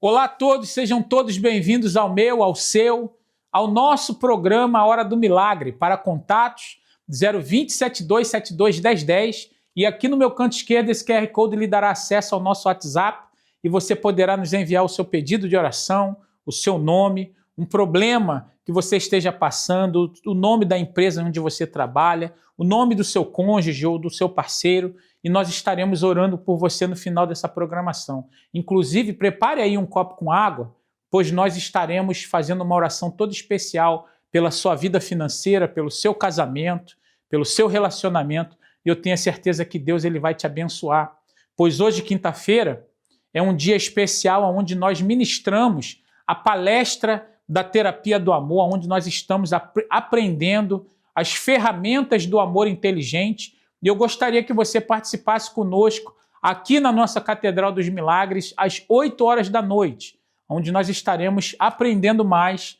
Olá a todos, sejam todos bem-vindos ao meu, ao seu, ao nosso programa A Hora do Milagre, para contatos 020 7272 1010, e aqui no meu canto esquerdo esse QR Code lhe dará acesso ao nosso WhatsApp e você poderá nos enviar o seu pedido de oração, o seu nome, um problema que você esteja passando, o nome da empresa onde você trabalha, o nome do seu cônjuge ou do seu parceiro, e nós estaremos orando por você no final dessa programação. Inclusive, prepare aí um copo com água, pois nós estaremos fazendo uma oração toda especial pela sua vida financeira, pelo seu casamento, pelo seu relacionamento, e eu tenho a certeza que Deus ele vai te abençoar, pois hoje, quinta-feira, é um dia especial onde nós ministramos a palestra da terapia do amor, onde nós estamos aprendendo as ferramentas do amor inteligente, e eu gostaria que você participasse conosco aqui na nossa Catedral dos Milagres às 8 horas da noite, onde nós estaremos aprendendo mais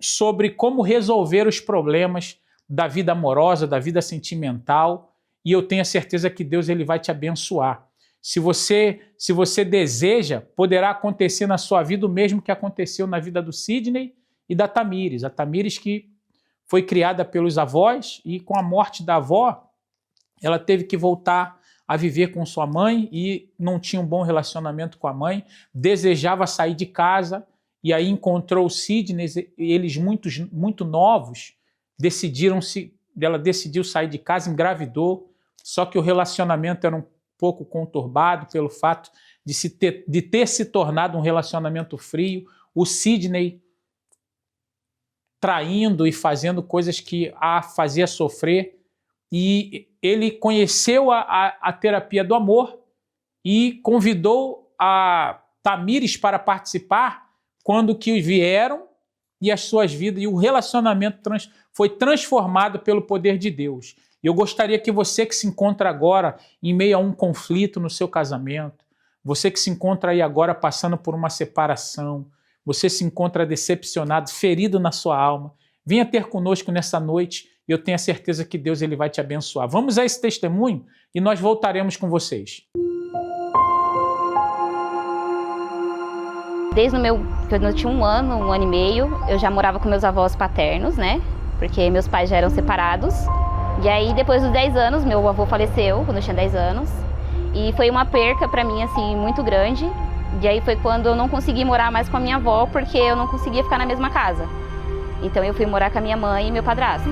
sobre como resolver os problemas da vida amorosa, da vida sentimental, e eu tenho a certeza que Deus ele vai te abençoar. Se você deseja, poderá acontecer na sua vida o mesmo que aconteceu na vida do Sidney e da Tamires. A Tamires que foi criada pelos avós e com a morte da avó, ela teve que voltar a viver com sua mãe e não tinha um bom relacionamento com a mãe, desejava sair de casa e aí encontrou o Sidney, eles muito novos, ela decidiu sair de casa, engravidou, só que o relacionamento era um pouco conturbado pelo fato de ter se tornado um relacionamento frio, o Sidney traindo e fazendo coisas que a fazia sofrer, e ele conheceu a terapia do amor e convidou a Tamires para participar quando que vieram e as suas vidas, e o relacionamento foi transformado pelo poder de Deus. Eu gostaria que você que se encontra agora em meio a um conflito no seu casamento, você que se encontra aí agora passando por uma separação, você se encontra decepcionado, ferido na sua alma, venha ter conosco nessa noite e eu tenho a certeza que Deus ele vai te abençoar. Vamos a esse testemunho e nós voltaremos com vocês. Desde quando eu tinha um ano e meio, eu já morava com meus avós paternos, né? Porque meus pais já eram separados. E aí, depois dos 10 anos, meu avô faleceu, quando eu tinha 10 anos. E foi uma perca pra mim, assim, muito grande. E aí foi quando eu não consegui morar mais com a minha avó, porque eu não conseguia ficar na mesma casa. Então eu fui morar com a minha mãe e meu padrasto.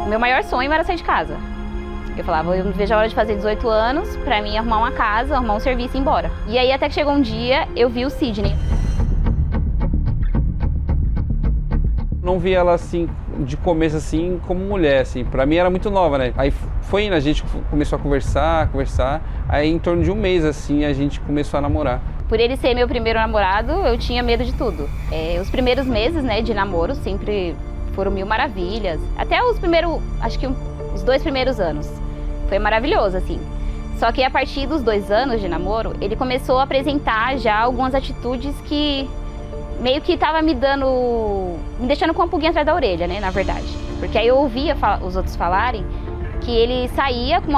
O meu maior sonho era sair de casa. Eu falava, eu não vejo a hora de fazer 18 anos, pra mim arrumar uma casa, arrumar um serviço e ir embora. E aí até que chegou um dia, eu vi o Sidney. Não vi ela assim, de começo assim, como mulher, assim. Pra mim era muito nova, né? Aí foi indo, a gente começou a conversar. Aí em torno de um mês, assim, a gente começou a namorar. Por ele ser meu primeiro namorado, eu tinha medo de tudo. Os primeiros meses, né, de namoro sempre foram mil maravilhas. Até os primeiros, acho que os 2 primeiros anos. Foi maravilhoso, assim. Só que a partir dos 2 anos de namoro, ele começou a apresentar já algumas atitudes que meio que tava me deixando com uma pulguinha atrás da orelha, né, na verdade. Porque aí eu ouvia os outros falarem que ele saía com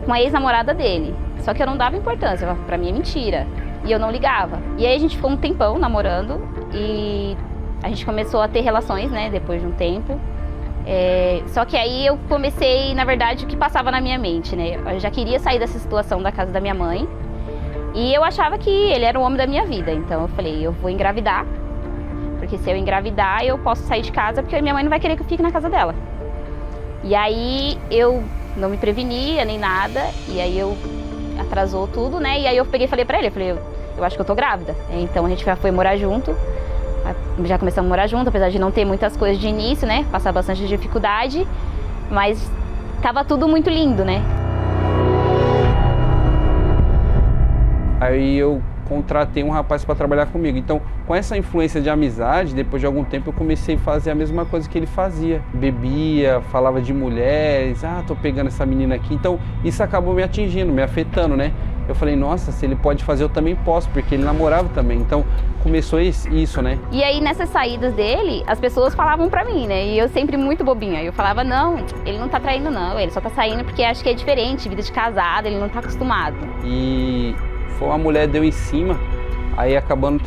uma ex-namorada dele. Só que eu não dava importância, pra mim é mentira. E eu não ligava. E aí a gente ficou um tempão namorando e a gente começou a ter relações, né, depois de um tempo. Só que aí eu comecei, na verdade, o que passava na minha mente, né? Eu já queria sair dessa situação da casa da minha mãe. E eu achava que ele era o homem da minha vida, então eu falei, eu vou engravidar, porque se eu engravidar eu posso sair de casa, porque minha mãe não vai querer que eu fique na casa dela. E aí eu não me prevenia nem nada, e aí eu atrasou tudo, né, e aí eu peguei e falei pra ele, eu acho que eu tô grávida. Então a gente já foi morar junto, já começamos a morar junto, apesar de não ter muitas coisas de início, né, passar bastante dificuldade, mas tava tudo muito lindo, né. Aí eu contratei um rapaz para trabalhar comigo. Então, com essa influência de amizade, depois de algum tempo eu comecei a fazer a mesma coisa que ele fazia. Bebia, falava de mulheres, tô pegando essa menina aqui. Então, isso acabou me atingindo, me afetando, né? Eu falei, nossa, se ele pode fazer, eu também posso, porque ele namorava também. Então, começou isso, né? E aí, nessas saídas dele, as pessoas falavam pra mim, né? E eu sempre muito bobinha. Eu falava, não, ele não tá traindo, não. Ele só tá saindo porque acho que é diferente, vida de casado, ele não tá acostumado. E foi uma mulher deu em cima, aí acabando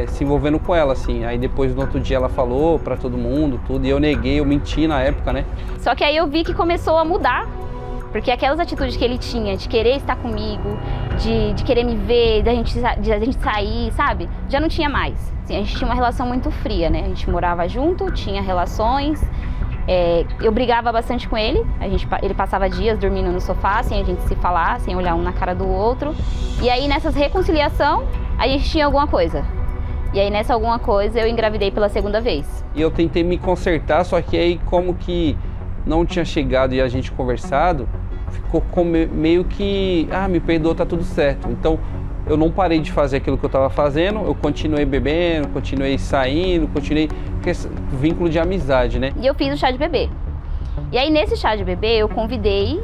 se envolvendo com ela, assim. Aí depois, no outro dia, ela falou pra todo mundo, tudo, e eu neguei, eu menti na época, né? Só que aí eu vi que começou a mudar, porque aquelas atitudes que ele tinha de querer estar comigo, de querer me ver, de a gente sair, sabe? Já não tinha mais. Assim, a gente tinha uma relação muito fria, né? A gente morava junto, tinha relações. Eu brigava bastante com ele, ele passava dias dormindo no sofá, sem a gente se falar, sem olhar um na cara do outro. E aí nessas reconciliação, a gente tinha alguma coisa. E aí nessa alguma coisa eu engravidei pela segunda vez. E eu tentei me consertar, só que aí como que não tinha chegado e a gente conversado, ficou meio que, me perdoou, tá tudo certo. Então eu não parei de fazer aquilo que eu estava fazendo, eu continuei bebendo, continuei saindo, com esse vínculo de amizade, né? E eu fiz o chá de bebê. E aí nesse chá de bebê eu convidei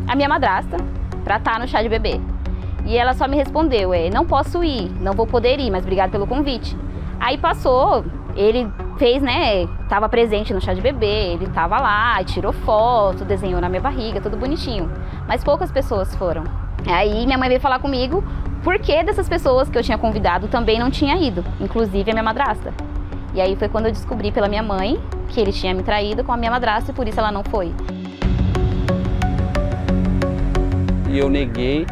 a minha madrasta pra estar no chá de bebê. E ela só me respondeu, não posso ir, não vou poder ir, mas obrigado pelo convite. Aí passou, ele fez, né, tava presente no chá de bebê, ele tava lá, tirou foto, desenhou na minha barriga, tudo bonitinho. Mas poucas pessoas foram. Aí minha mãe veio falar comigo por que dessas pessoas que eu tinha convidado também não tinha ido, inclusive a minha madrasta. E aí foi quando eu descobri pela minha mãe que ele tinha me traído com a minha madrasta e por isso ela não foi. E eu neguei,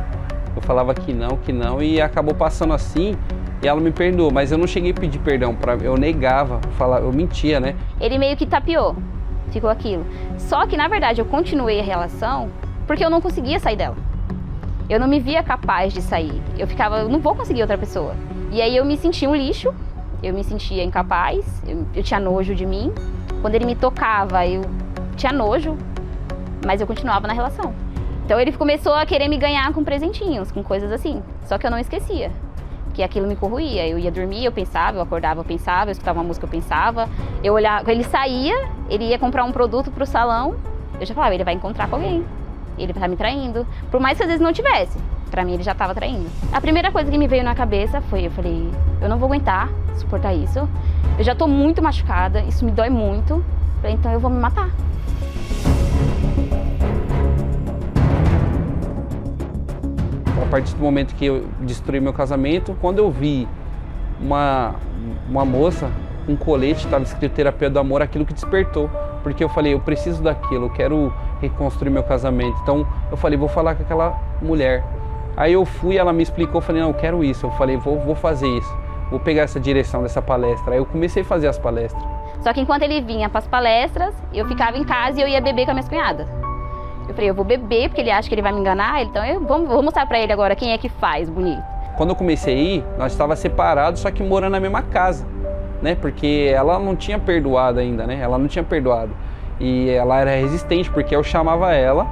eu falava que não, e acabou passando assim, e ela me perdoou, mas eu não cheguei a pedir perdão, eu negava, eu mentia, né? Ele meio que tapeou, ficou aquilo. Só que na verdade eu continuei a relação porque eu não conseguia sair dela. Eu não me via capaz de sair, eu não vou conseguir outra pessoa. E aí eu me sentia um lixo, eu me sentia incapaz, eu tinha nojo de mim. Quando ele me tocava, eu tinha nojo, mas eu continuava na relação. Então ele começou a querer me ganhar com presentinhos, com coisas assim. Só que eu não esquecia, que aquilo me corroía. Eu ia dormir, eu pensava, eu acordava, eu pensava, eu escutava uma música, eu pensava. Eu olhava, ele saía, ele ia comprar um produto pro salão, eu já falava, ele vai encontrar com alguém. Ele tá me traindo, por mais que às vezes não tivesse, pra mim ele já tava traindo. A primeira coisa que me veio na cabeça foi, eu falei, eu não vou aguentar suportar isso, eu já tô muito machucada, isso me dói muito, falei, então eu vou me matar. A partir do momento que eu destruí meu casamento, quando eu vi uma moça com um colete, estava escrito terapia do amor, aquilo que despertou. Porque eu falei, eu preciso daquilo, eu quero reconstruir meu casamento. Então eu falei, vou falar com aquela mulher. Aí eu fui, ela me explicou, eu falei, não, eu quero isso. Eu falei, vou fazer isso, vou pegar essa direção dessa palestra. Aí eu comecei a fazer as palestras. Só que enquanto ele vinha para as palestras, eu ficava em casa e eu ia beber com as minhas cunhadas. Eu falei, eu vou beber porque ele acha que ele vai me enganar, então eu vou mostrar para ele agora quem é que faz bonito. Quando eu comecei a ir, nós estávamos separados, só que morando na mesma casa. Né? Porque ela não tinha perdoado ainda, né? Ela não tinha perdoado. E ela era resistente, porque eu chamava ela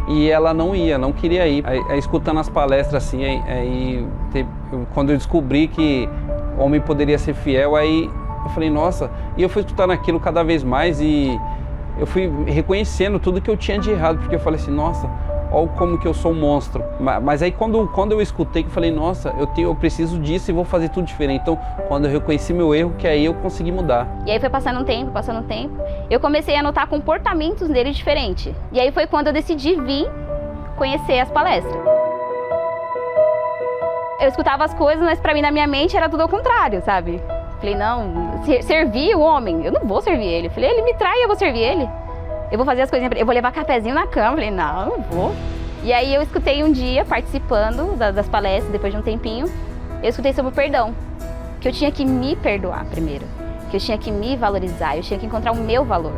e ela não ia, não queria ir. Aí escutando as palestras assim, quando eu descobri que homem poderia ser fiel, aí eu falei, nossa, e eu fui escutando aquilo cada vez mais e eu fui reconhecendo tudo que eu tinha de errado, porque eu falei assim, nossa, olha como que eu sou um monstro. Mas aí quando eu escutei, que eu falei, nossa, eu preciso disso e vou fazer tudo diferente. Então, quando eu reconheci meu erro, que aí eu consegui mudar. E aí foi passando um tempo, eu comecei a notar comportamentos dele diferentes. E aí foi quando eu decidi vir conhecer as palestras. Eu escutava as coisas, mas pra mim, na minha mente, era tudo ao contrário, sabe? Falei, não, servir o homem, eu não vou servir ele. Falei, ele me trai, eu vou servir ele. Eu vou fazer as coisinhas, eu vou levar cafezinho na cama. Falei, não vou. E aí eu escutei um dia, participando das palestras, depois de um tempinho, eu escutei sobre o perdão. Que eu tinha que me perdoar primeiro. Que eu tinha que me valorizar, eu tinha que encontrar o meu valor.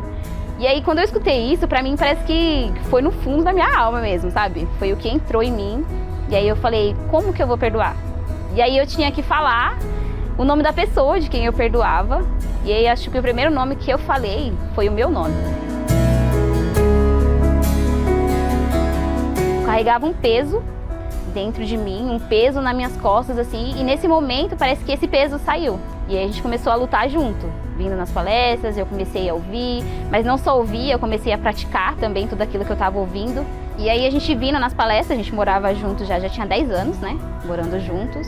E aí quando eu escutei isso, pra mim parece que foi no fundo da minha alma mesmo, sabe? Foi o que entrou em mim. E aí eu falei, como que eu vou perdoar? E aí eu tinha que falar o nome da pessoa de quem eu perdoava. E aí acho que o primeiro nome que eu falei foi o meu nome. Carregava um peso dentro de mim, um peso nas minhas costas, assim, e nesse momento parece que esse peso saiu. E aí a gente começou a lutar junto, vindo nas palestras, eu comecei a ouvir, mas não só ouvir, eu comecei a praticar também tudo aquilo que eu estava ouvindo. E aí a gente vindo nas palestras, a gente morava juntos já tinha 10 anos, né, morando juntos.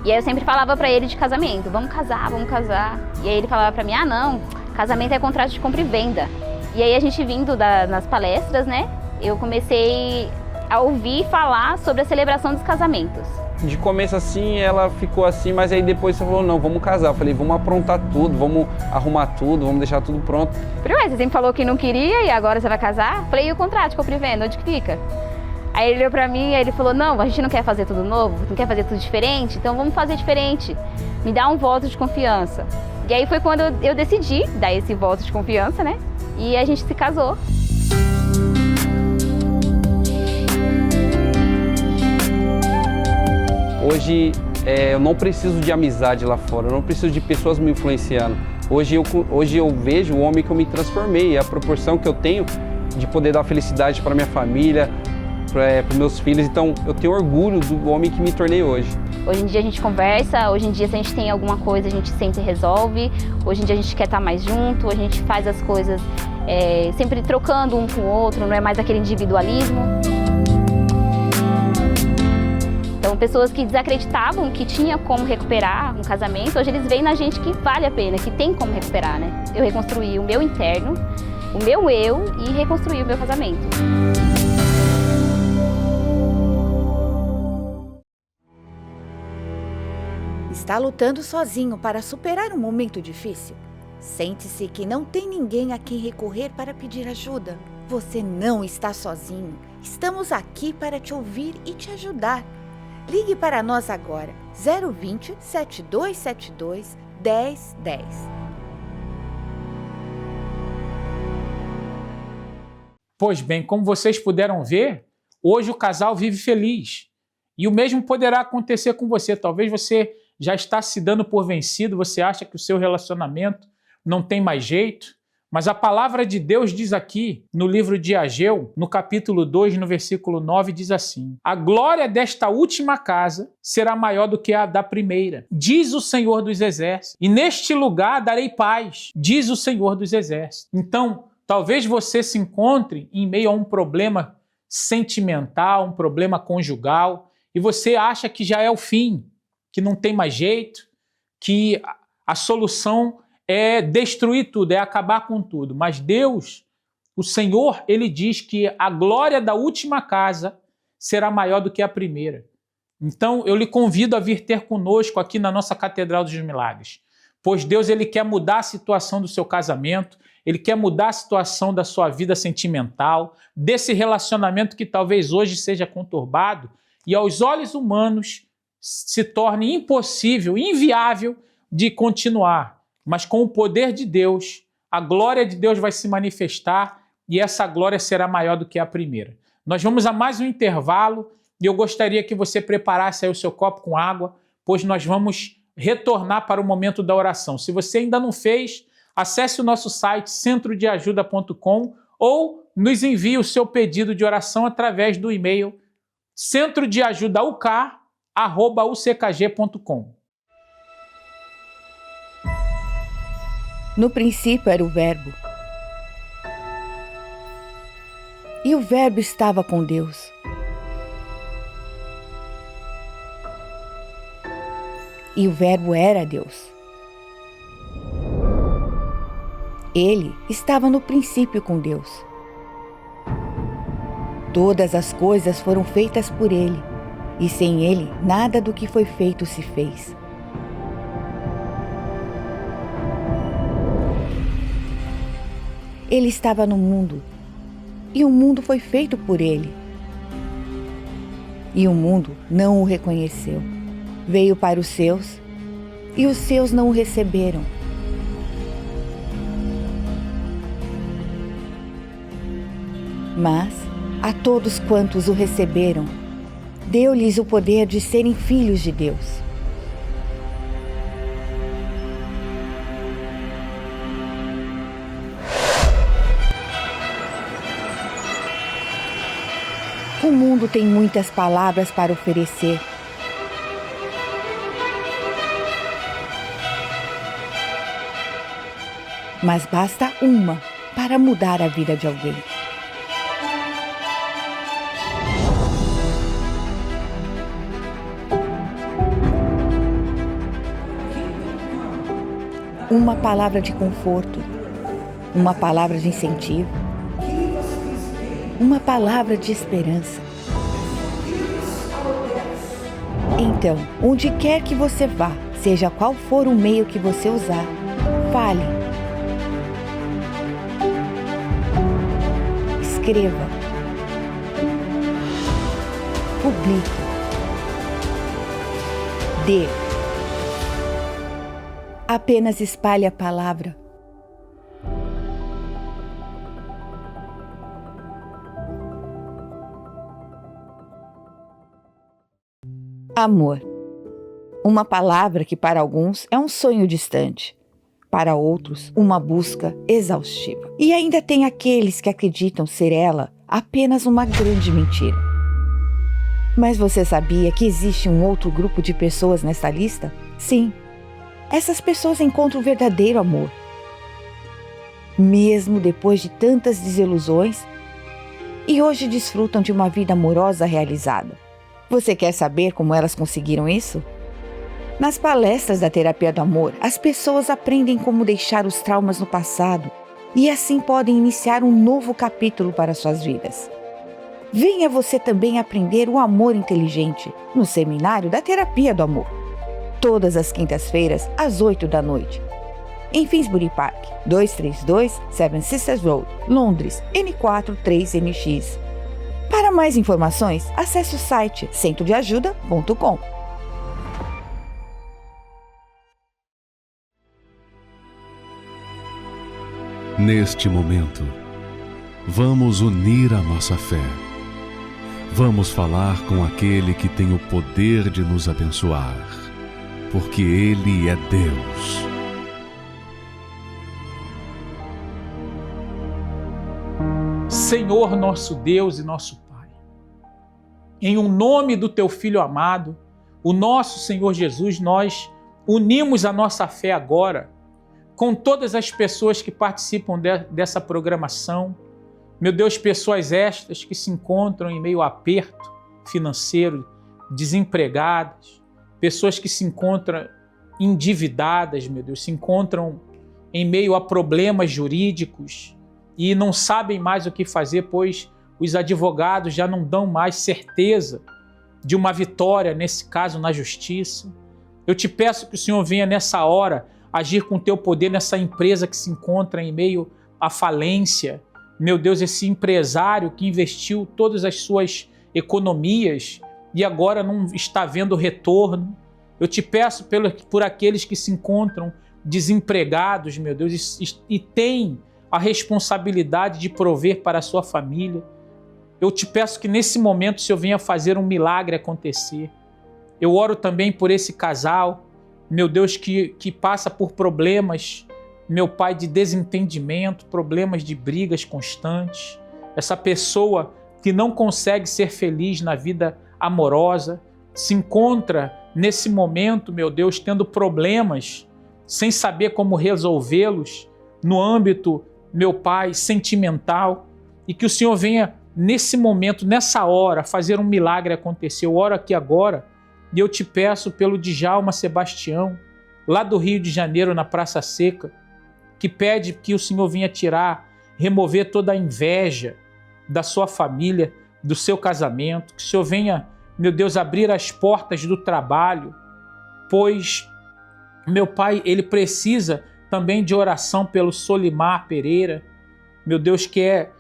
E aí eu sempre falava pra ele de casamento, vamos casar, vamos casar. E aí ele falava pra mim, ah não, casamento é contrato de compra e venda. E aí a gente vindo nas palestras, né, eu comecei a ouvir falar sobre a celebração dos casamentos. De começo assim, ela ficou assim, mas aí depois você falou, não, vamos casar. Eu falei, vamos aprontar tudo, vamos arrumar tudo, vamos deixar tudo pronto. Falei, ué, você sempre falou que não queria e agora você vai casar? Falei, e o contrato que eu prevendo, onde que fica? Aí ele olhou pra mim e ele falou, não, a gente não quer fazer tudo novo, não quer fazer tudo diferente, então vamos fazer diferente. Me dá um voto de confiança. E aí foi quando eu decidi dar esse voto de confiança, né? E a gente se casou. Hoje eu não preciso de amizade lá fora, eu não preciso de pessoas me influenciando. Hoje eu vejo o homem que eu me transformei, a proporção que eu tenho de poder dar felicidade para minha família, para os meus filhos. Então eu tenho orgulho do homem que me tornei hoje. Hoje em dia a gente conversa, hoje em dia se a gente tem alguma coisa a gente sempre resolve, hoje em dia a gente quer estar mais junto, a gente faz as coisas sempre trocando um com o outro, não é mais aquele individualismo. Então, pessoas que desacreditavam que tinha como recuperar um casamento, hoje eles veem na gente que vale a pena, que tem como recuperar, né? Eu reconstruí o meu interno, o meu eu e reconstruí o meu casamento. Está lutando sozinho para superar um momento difícil? Sente-se que não tem ninguém a quem recorrer para pedir ajuda. Você não está sozinho. Estamos aqui para te ouvir e te ajudar. Ligue para nós agora, 020 7272 1010. Pois bem, como vocês puderam ver, hoje o casal vive feliz. E o mesmo poderá acontecer com você. Talvez você já está se dando por vencido, você acha que o seu relacionamento não tem mais jeito. Mas a palavra de Deus diz aqui, no livro de Ageu, no capítulo 2, no versículo 9, diz assim: a glória desta última casa será maior do que a da primeira, diz o Senhor dos Exércitos. E neste lugar darei paz, diz o Senhor dos Exércitos. Então, talvez você se encontre em meio a um problema sentimental, um problema conjugal, e você acha que já é o fim, que não tem mais jeito, que a solução é destruir tudo, é acabar com tudo. Mas Deus, o Senhor, Ele diz que a glória da última casa será maior do que a primeira. Então, eu lhe convido a vir ter conosco aqui na nossa Catedral dos Milagres, pois Deus, Ele quer mudar a situação do seu casamento, Ele quer mudar a situação da sua vida sentimental, desse relacionamento que talvez hoje seja conturbado e aos olhos humanos se torne impossível, inviável de continuar. Mas com o poder de Deus, a glória de Deus vai se manifestar e essa glória será maior do que a primeira. Nós vamos a mais um intervalo e eu gostaria que você preparasse aí o seu copo com água, pois nós vamos retornar para o momento da oração. Se você ainda não fez, acesse o nosso site centrodeajuda.com ou nos envie o seu pedido de oração através do e-mail centrodeajudauk@uckg.com. No princípio era o Verbo. E o Verbo estava com Deus. E o Verbo era Deus. Ele estava no princípio com Deus. Todas as coisas foram feitas por Ele, e sem Ele nada do que foi feito se fez. Ele estava no mundo, e o mundo foi feito por Ele. E o mundo não o reconheceu. Veio para os seus, e os seus não o receberam. Mas, a todos quantos o receberam, deu-lhes o poder de serem filhos de Deus. O mundo tem muitas palavras para oferecer. Mas basta uma para mudar a vida de alguém. Uma palavra de conforto, uma palavra de incentivo, uma palavra de esperança. Então, onde quer que você vá, seja qual for o meio que você usar, fale. Escreva. Publique. Dê. Apenas espalhe a palavra. Amor. Uma palavra que para alguns é um sonho distante, para outros uma busca exaustiva. E ainda tem aqueles que acreditam ser ela apenas uma grande mentira. Mas você sabia que existe um outro grupo de pessoas nessa lista? Sim, essas pessoas encontram o verdadeiro amor. Mesmo depois de tantas desilusões, e hoje desfrutam de uma vida amorosa realizada. Você quer saber como elas conseguiram isso? Nas palestras da Terapia do Amor, as pessoas aprendem como deixar os traumas no passado e assim podem iniciar um novo capítulo para suas vidas. Venha você também aprender o amor inteligente no seminário da Terapia do Amor. Todas as quintas-feiras, às 8 da noite. Em Finsbury Park, 232 Seven Sisters Road, Londres, N4 3NX. Para mais informações, acesse o site centrodeajuda.com. Neste momento, vamos unir a nossa fé. Vamos falar com aquele que tem o poder de nos abençoar, porque Ele é Deus. Senhor nosso Deus e nosso Pai, em um nome do Teu Filho amado, o nosso Senhor Jesus, nós unimos a nossa fé agora com todas as pessoas que participam dessa programação. Meu Deus, pessoas estas que se encontram em meio a aperto financeiro, desempregadas, pessoas que se encontram endividadas, meu Deus, se encontram em meio a problemas jurídicos e não sabem mais o que fazer, pois os advogados já não dão mais certeza de uma vitória, nesse caso, na justiça. Eu te peço que o Senhor venha nessa hora agir com o teu poder nessa empresa que se encontra em meio à falência. Meu Deus, esse empresário que investiu todas as suas economias e agora não está vendo retorno. Eu te peço por aqueles que se encontram desempregados, meu Deus, e têm a responsabilidade de prover para a sua família. Eu te peço que nesse momento o Senhor venha fazer um milagre acontecer. Eu oro também por esse casal, meu Deus, que passa por problemas, meu Pai, de desentendimento, problemas de brigas constantes. Essa pessoa que não consegue ser feliz na vida amorosa, se encontra nesse momento, meu Deus, tendo problemas, sem saber como resolvê-los no âmbito, meu Pai, sentimental, e que o Senhor venha nesse momento, nessa hora, fazer um milagre acontecer. Eu oro aqui agora e eu te peço pelo Djalma Sebastião, lá do Rio de Janeiro, na Praça Seca, que pede que o Senhor venha tirar, remover toda a inveja da sua família, do seu casamento, que o Senhor venha, meu Deus, abrir as portas do trabalho, pois, meu Pai, ele precisa também de oração pelo Solimar Pereira, meu Deus, que é,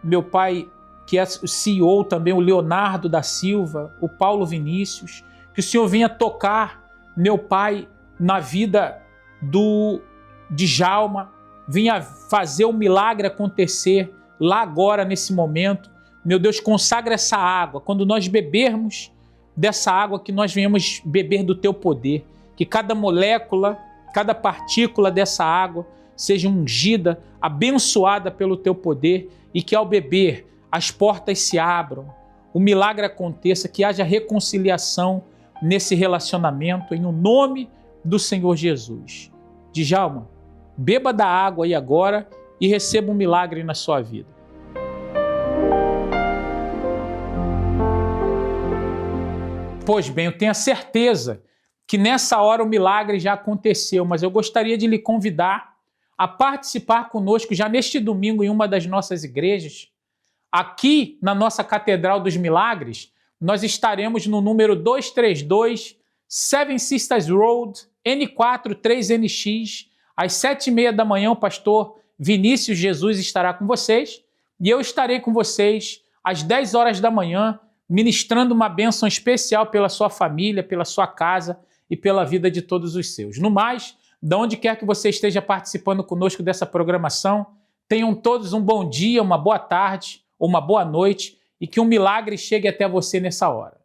meu Pai, que é o CEO também, o Leonardo da Silva, o Paulo Vinícius, que o Senhor venha tocar, meu Pai, na vida do Djalma, venha fazer o milagre acontecer lá agora, nesse momento. Meu Deus, consagra essa água. Quando nós bebermos dessa água, que nós venhamos beber do teu poder, que cada molécula, cada partícula dessa água seja ungida, abençoada pelo teu poder, e que ao beber as portas se abram, o milagre aconteça, que haja reconciliação nesse relacionamento, em nome do Senhor Jesus. Djalma, beba da água aí agora e receba um milagre na sua vida. Pois bem, eu tenho a certeza que nessa hora o milagre já aconteceu, mas eu gostaria de lhe convidar a participar conosco já neste domingo em uma das nossas igrejas. Aqui na nossa Catedral dos Milagres, nós estaremos no número 232 Seven Sisters Road, N4 3NX, às 7h30 da manhã. O pastor Vinícius Jesus estará com vocês e eu estarei com vocês às 10 horas da manhã, ministrando uma bênção especial pela sua família, pela sua casa e pela vida de todos os seus. No mais, de onde quer que você esteja participando conosco dessa programação, tenham todos um bom dia, uma boa tarde ou uma boa noite e que um milagre chegue até você nessa hora.